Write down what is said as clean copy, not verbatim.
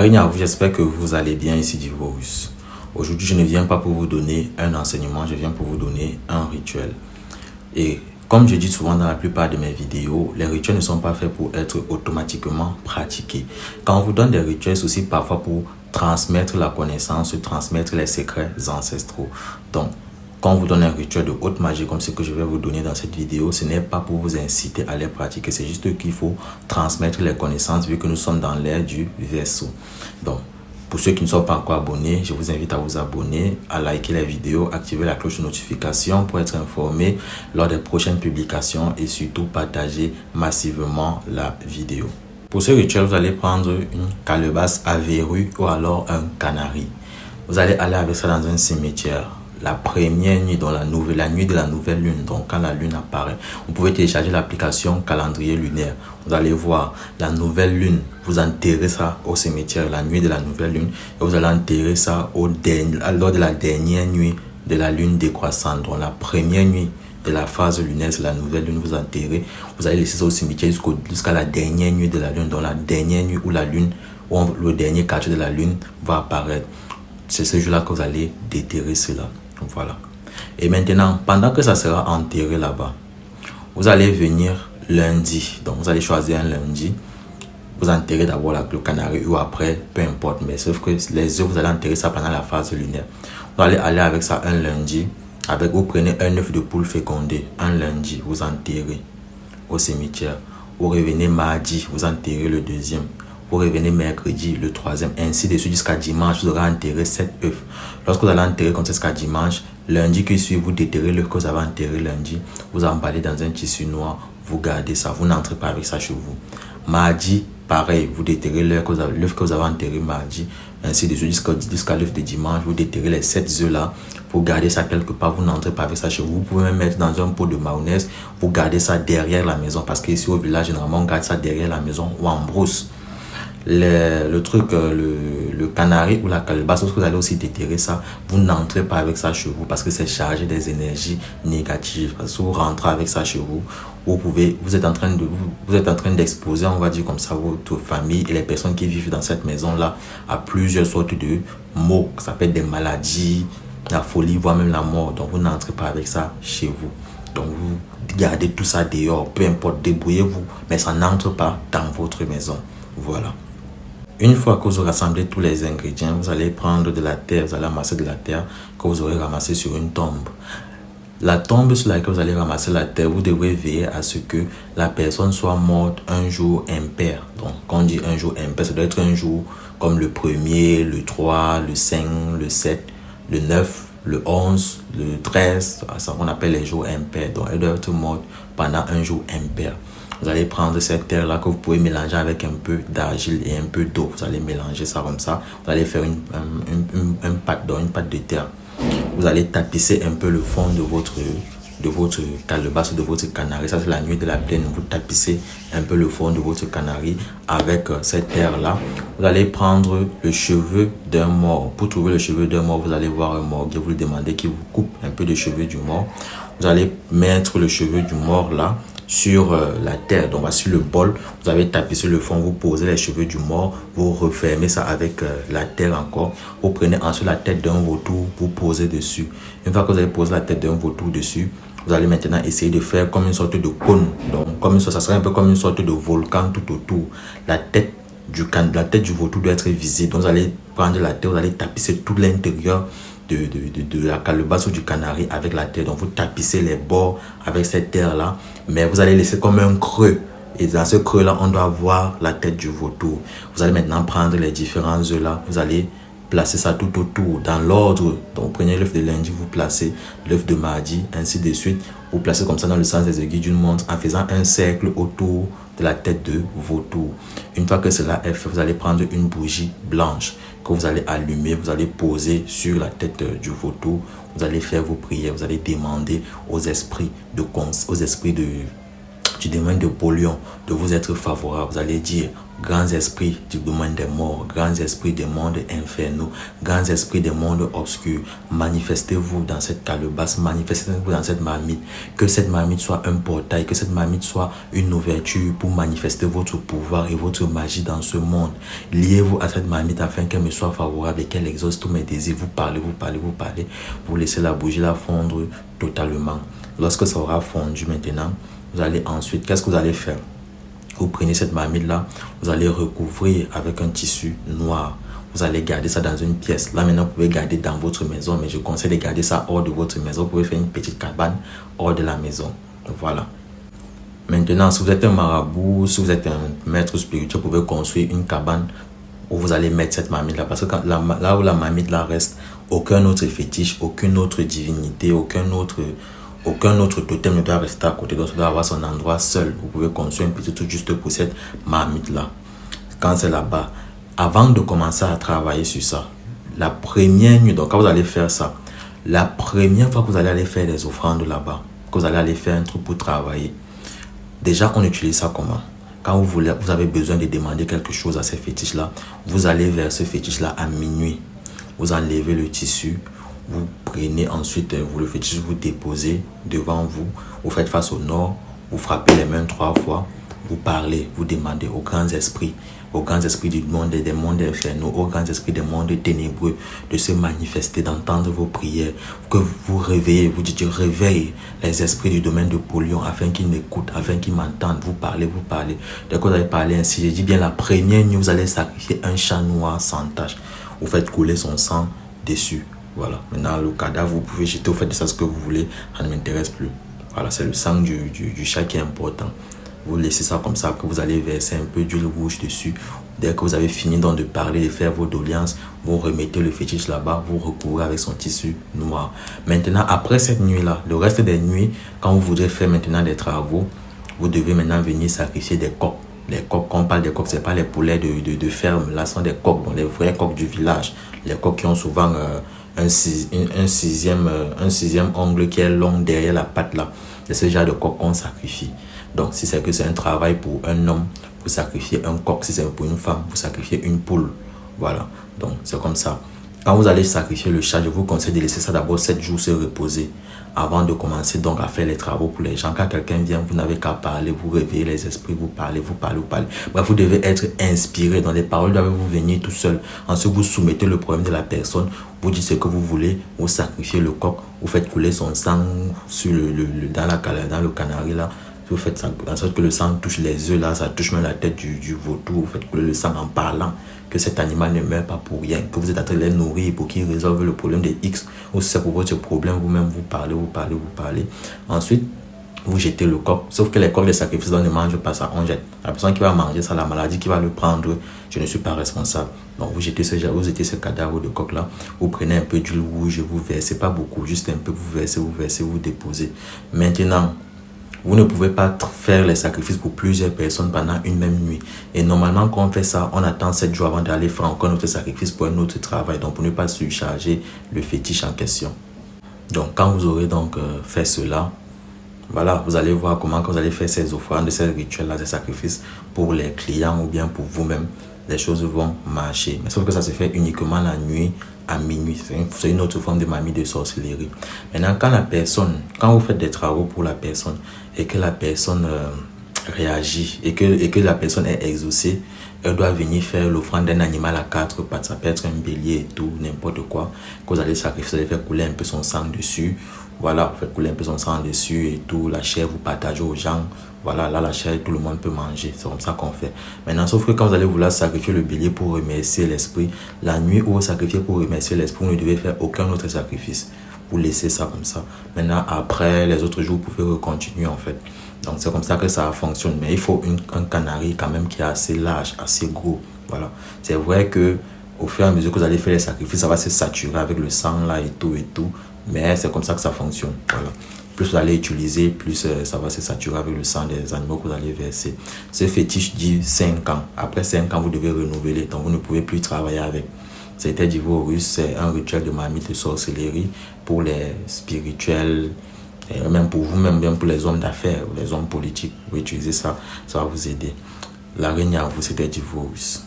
Marine à vous, j'espère que vous allez bien ici Divorus. Aujourd'hui, je ne viens pas pour vous donner un enseignement, je viens pour vous donner un rituel. Et comme je dis souvent dans la plupart de mes vidéos, les rituels ne sont pas faits pour être automatiquement pratiqués. Quand on vous donne des rituels, c'est aussi parfois pour transmettre la connaissance, transmettre les secrets ancestraux. Donc, quand on vous donne un rituel de haute magie comme ce que je vais vous donner dans cette vidéo, ce n'est pas pour vous inciter à les pratiquer, c'est juste qu'il faut transmettre les connaissances vu que nous sommes dans l'ère du Verseau. Donc, pour ceux qui ne sont pas encore abonnés, je vous invite à vous abonner, à liker les vidéos, activer la cloche de notification pour être informé lors des prochaines publications et surtout partager massivement la vidéo. Pour ce rituel, vous allez prendre une calebasse à verrues ou alors un canari. Vous allez aller avec ça dans un cimetière. La première nuit, dans la nuit de la nouvelle lune, donc quand la lune apparaît, vous pouvez télécharger l'application calendrier lunaire. Vous allez voir la nouvelle lune, vous enterrez ça au cimetière, la nuit de la nouvelle lune, et vous allez enterrer ça lors de la dernière nuit de la lune décroissante. Donc la première nuit de la phase lunaire, c'est la nouvelle lune, vous enterrez, vous allez laisser ça au cimetière jusqu'à la dernière nuit de la lune, donc la dernière nuit où la lune, où le dernier quartier de la lune va apparaître. C'est ce jour-là que vous allez déterrer cela. Voilà. Et maintenant, pendant que ça sera enterré là-bas, vous allez venir lundi. Donc, vous allez choisir un lundi. Vous enterrez d'abord le canari ou après, peu importe. Mais sauf que les œufs, vous allez enterrer ça pendant la phase lunaire. Vous allez aller avec ça un lundi. Vous prenez un œuf de poule fécondé. Un lundi, vous enterrez au cimetière. Vous revenez mardi, vous enterrez le deuxième. Vous revenez mercredi, le troisième, ainsi de suite jusqu'à dimanche, vous aurez enterré 7 œufs. Lorsque vous allez enterrer comme ça jusqu'à dimanche, lundi qui suit, vous déterrez l'œuf que vous avez enterré lundi, vous emballez dans un tissu noir, vous gardez ça, vous n'entrez pas avec ça chez vous. Mardi, pareil, vous déterrez l'œuf que vous avez enterré mardi, ainsi de suite jusqu'à l'œuf de dimanche, vous déterrez les 7 œufs là, vous gardez ça quelque part, vous n'entrez pas avec ça chez vous. Vous pouvez même mettre dans un pot de mayonnaise, vous gardez ça derrière la maison, parce qu'ici au village, généralement, on garde ça derrière la maison ou en brousse. Le canari ou la calebasse, lorsque vous allez aussi déterrer ça, vous n'entrez pas avec ça chez vous parce que c'est chargé des énergies négatives. Parce que si vous rentrez avec ça chez vous, vous êtes en train d'exposer, on va dire comme ça, votre famille et les personnes qui vivent dans cette maison-là à plusieurs sortes de maux. Ça peut être des maladies, la folie, voire même la mort. Donc vous n'entrez pas avec ça chez vous. Donc vous gardez tout ça dehors, peu importe, débrouillez-vous, mais ça n'entre pas dans votre maison. Voilà. Une fois que vous aurez rassemblé tous les ingrédients, vous allez prendre de la terre, vous allez ramasser de la terre que vous aurez ramassée sur une tombe. La tombe sur laquelle vous allez ramasser la terre, vous devrez veiller à ce que la personne soit morte un jour impair. Donc, quand on dit un jour impair, ça doit être un jour comme le 1er, le 3, le 5, le 7, le 9, le 11, le 13. Ça qu'on appelle les jours impairs. Donc, elle doit être morte pendant un jour impair. Vous allez prendre cette terre-là que vous pouvez mélanger avec un peu d'argile et un peu d'eau. Vous allez mélanger ça comme ça. Vous allez faire une pâte de terre. Vous allez tapisser un peu le fond de votre calebasse, de votre canari. Ça, c'est la nuit de la pleine. Vous tapissez un peu le fond de votre canari avec cette terre-là. Vous allez prendre le cheveu d'un mort. Pour trouver le cheveu d'un mort, vous allez voir un mort. Vous lui demandez qu'il vous coupe un peu de cheveux du mort. Vous allez mettre le cheveu du mort là sur la terre, donc sur le bol, vous avez tapissé le fond, vous posez les cheveux du mort, vous refermez ça avec la terre encore, vous prenez ensuite la tête d'un vautour, vous posez dessus. Une fois que vous avez posé la tête d'un vautour dessus, vous allez maintenant essayer de faire comme une sorte de cône, donc comme ça serait un peu comme une sorte de volcan tout autour. La tête du vautour doit être visible, donc vous allez prendre la terre, vous allez tapisser tout l'intérieur de la calebasse ou du canari avec la terre. Donc vous tapissez les bords avec cette terre là, mais vous allez laisser comme un creux, et dans ce creux là on doit voir la tête du vautour. Vous allez maintenant prendre les différents œufs là, vous allez placer ça tout autour dans l'ordre. Donc vous prenez l'œuf de lundi, vous placez l'œuf de mardi, ainsi de suite. Vous placez comme ça dans le sens des aiguilles d'une montre en faisant un cercle autour de la tête de vautour. Une fois que cela est fait, vous allez prendre une bougie blanche que vous allez allumer, vous allez poser sur la tête du vautour. Vous allez faire vos prières, vous allez demander aux esprits du domaine de Polion de vous être favorable. Vous allez dire: grands esprits du domaine des morts, grands esprits des mondes infernaux, grands esprits des mondes obscurs, manifestez-vous dans cette calebasse, manifestez-vous dans cette marmite. Que cette marmite soit un portail, que cette marmite soit une ouverture pour manifester votre pouvoir et votre magie dans ce monde. Liez-vous à cette marmite afin qu'elle me soit favorable et qu'elle exauce tous mes désirs. Vous parlez, vous parlez, vous parlez. Vous laissez la bougie là fondre totalement. Lorsque ça aura fondu maintenant, vous allez ensuite, qu'est-ce que vous allez faire? Vous prenez cette marmite là, vous allez recouvrir avec un tissu noir. Vous allez garder ça dans une pièce. Là maintenant, vous pouvez garder dans votre maison, mais je conseille de garder ça hors de votre maison. Vous pouvez faire une petite cabane hors de la maison. Voilà. Maintenant, si vous êtes un marabout, si vous êtes un maître spirituel, vous pouvez construire une cabane où vous allez mettre cette marmite là. Parce que là où la marmite là reste, aucun autre fétiche, aucune autre divinité, aucun autre totem ne doit rester à côté. Donc, ça doit avoir son endroit seul. Vous pouvez construire un petit truc juste pour cette marmite-là. Quand c'est là-bas, avant de commencer à travailler sur ça, la première nuit, donc quand vous allez faire ça, la première fois que vous allez aller faire des offrandes là-bas, que vous allez aller faire un truc pour travailler, déjà, on utilise ça comment? Quand vous avez besoin de demander quelque chose à ces fétiches-là, vous allez vers ce fétiche-là à minuit. Vous enlevez le tissu. Vous prenez ensuite, le fétiche, vous déposez devant vous. Vous faites face au nord. Vous frappez les mains 3 fois. Vous parlez, vous demandez aux grands esprits du monde et des mondes infernaux, aux grands esprits des mondes ténébreux de se manifester, d'entendre vos prières. Que vous réveillez, vous dites: réveille les esprits du domaine de Polion afin qu'ils m'écoutent, afin qu'ils m'entendent. Vous parlez, vous parlez. Dès que vous allez parler ainsi, je dis bien la première nuit, vous allez sacrifier un chat noir sans tache. Vous faites couler son sang dessus. Voilà. Maintenant, le cadavre, vous pouvez jeter, vous faites de ça ce que vous voulez. Ça ne m'intéresse plus. Voilà, c'est le sang du chat qui est important. Vous laissez ça comme ça, après vous allez verser un peu d'huile rouge dessus. Dès que vous avez fini donc de parler, de faire vos doléances, vous remettez le fétiche là-bas, vous recouvrez avec son tissu noir. Maintenant, après cette nuit-là, le reste des nuits, quand vous voudrez faire maintenant des travaux, vous devez maintenant venir sacrifier des coqs. Les coqs, quand on parle des coqs, ce n'est pas les poulets de ferme, là, ce sont des coqs, donc les vrais coqs du village. Les coqs qui ont souvent un sixième ongle qui est long derrière la patte là. C'est ce genre de coq qu'on sacrifie. Donc, si c'est que c'est un travail pour un homme, vous sacrifiez un coq. Si c'est pour une femme, vous sacrifiez une poule. Voilà. Donc, c'est comme ça. Quand vous allez sacrifier le chat, je vous conseille de laisser ça d'abord 7 jours se reposer avant de commencer donc à faire les travaux pour les gens. Quand quelqu'un vient, vous n'avez qu'à parler, vous réveillez les esprits, vous parlez. Bref, vous devez être inspiré. Donc, les paroles doivent vous venir tout seul. Ensuite, vous soumettez le problème de la personne, vous dites ce que vous voulez, vous sacrifiez le coq, vous faites couler son sang sur dans le canari là. Vous faites ça, en sorte que le sang touche les œufs là, ça touche même la tête du vautour. Vous faites couler le sang en parlant que cet animal ne meurt pas pour rien, que vous êtes en train de les nourrir pour qu'ils résolvent le problème des X, ou si c'est pour votre problème, vous-même vous parlez. Ensuite, vous jetez le coq, sauf que les coqs de sacrifice ne mangent pas ça, on jette. La personne qui va manger ça, la maladie qui va le prendre, je ne suis pas responsable. Donc vous jetez ce cadavre de coq là, vous prenez un peu d'huile rouge, vous versez pas beaucoup, juste un peu, vous versez, vous déposez. Maintenant, vous ne pouvez pas faire les sacrifices pour plusieurs personnes pendant une même nuit. Et normalement, quand on fait ça, on attend 7 jours avant d'aller faire encore notre sacrifice pour un autre travail. Donc, pour ne pas surcharger le fétiche en question. Donc, quand vous aurez donc fait cela, voilà, vous allez voir comment vous allez faire ces offrandes, ces rituels-là, ces sacrifices pour les clients ou bien pour vous-même. Les choses vont marcher. Mais sauf que ça se fait uniquement la nuit à minuit. C'est une autre forme de mamie de sorcellerie. Maintenant, quand vous faites des travaux pour la personne et que la personne réagit et que la personne est exaucée, elle doit venir faire l'offrande d'un animal à 4 pattes. Ça peut être un bélier et tout, n'importe quoi. Que vous allez sacrifier, vous allez faire couler un peu son sang dessus. Voilà, vous faites couler un peu son sang dessus et tout. La chair, vous partagez aux gens. Voilà, là, la chair, tout le monde peut manger. C'est comme ça qu'on fait. Maintenant, sauf que quand vous allez vouloir sacrifier le bélier pour remercier l'esprit, la nuit où vous sacrifiez pour remercier l'esprit, vous ne devez faire aucun autre sacrifice. Vous laissez ça comme ça. Maintenant, après, les autres jours, vous pouvez continuer en fait. Donc, c'est comme ça que ça fonctionne. Mais il faut un canari quand même qui est assez large, assez gros. Voilà. C'est vrai que au fur et à mesure que vous allez faire les sacrifices, ça va se saturer avec le sang là et tout. Mais c'est comme ça que ça fonctionne. Voilà. Plus vous allez utiliser, plus ça va se saturer avec le sang des animaux que vous allez verser. Ce fétiche dit 5 ans. Après 5 ans, vous devez renouveler. Donc, vous ne pouvez plus travailler avec. C'était Divorus, c'est un rituel de marmite de sorcellerie pour les spirituels Et même pour vous, même pour les hommes d'affaires, les hommes politiques, vous pouvez utiliser ça, ça va vous aider. La règne à vous, c'était divorce.